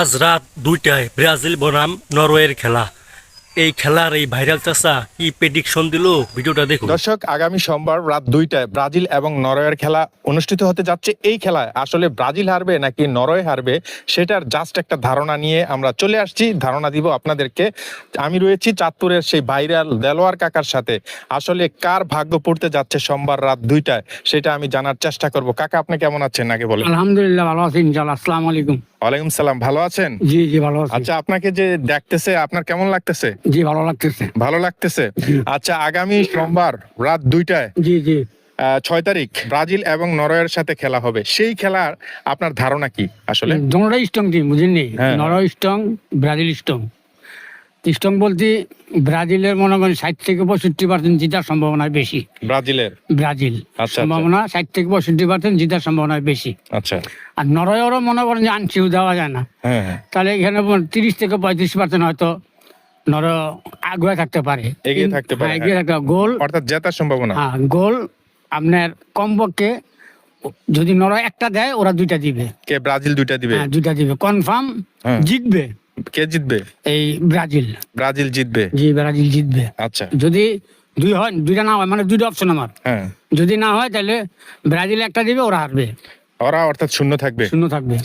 আজ রাত 2টায় ব্রাজিল বনাম নরওয়ের খেলা। এই খেলার এই ভাইরাল চাচা কি প্রেডিকশন দিল, ভিডিওটা দেখুন। দর্শক, আগামী সোমবার রাত 2টায় ব্রাজিল এবং নরওয়ের খেলা অনুষ্ঠিত হতে যাচ্ছে। এই খেলায় আসলে ব্রাজিল হারবে নাকি নরওয়ে হারবে সেটার জাস্ট একটা ধারণা নিয়ে আমরা চলে আসছি, ধারণা দিব আপনাদেরকে। আমি রয়েছি চাঁদপুরের সেই ভাইরাল দেলোয়ার কাকার সাথে। আসলে কার ভাগ্য পড়তে যাচ্ছে সোমবার রাত 2টায় সেটা আমি জানার চেষ্টা করব। কাকা, আপনি কেমন আছেন আগে বলেন। আলহামদুলিল্লাহ ভালো আছি ইনশাআল্লাহ। আসসালামু আলাইকুম। ওয়ালাইকুম সালাম, ভালো আছেন? জি জি ভালো আছি। আচ্ছা, আপনাকে যে দেখতেছে আপনার কেমন লাগতেছে? জি ভালো লাগতেছে। ভালো লাগতেছে। আচ্ছা, আগামী সোমবার রাত 2টায় জি জি 6 তারিখ ব্রাজিল এবং নরওয়ের সাথে খেলা হবে। সেই খেলার আপনার ধারণা কি আসলে? দুটোটাই স্ট্রং টিম, বুঝেননি? হ্যাঁ। Norway strong, Brazil strong. Strong বলতে ব্রাজিলের মনে করেন 60-65% জেতার সম্ভাবনা বেশি। ব্রাজিলের? ব্রাজিল আচ্ছা। সম্ভাবনা 60-65% জেতার সম্ভাবনা বেশি। আচ্ছা। আর নরওয়েরও মনে করেন যে আনছিও দেওয়া যায় না, হ্যাঁ হ্যাঁ, তাহলে এখানে 30-35% হয়তো নরওয়ে আগুয়ে থাকতে পারে, এগিয়ে থাকতে পারে, হ্যাঁ, এগিয়ে থাকতে পারে। গোল, অর্থাৎ জেতার সম্ভাবনা। হ্যাঁ গোল আপনার কমপক্ষে যদি নরওয়ে একটা দেয় ওরা দুইটা দিবে। কে ব্রাজিল 2টা দিবে? হ্যাঁ দুইটা দিবে কনফার্ম। হ্যাঁ। জিতবে কে জিতবে? এই ব্রাজিল। ব্রাজিল জিতবে। জি ব্রাজিল জিতবে। আচ্ছা। যদি দুইটা না হয়, মানে দুইটা অপশন আমার, হ্যাঁ, যদি না হয় তাহলে ব্রাজিল একটা দিবে, ওরা হারবে, ওরা অর্থাৎ শূন্য থাকবে। শূন্য থাকবে।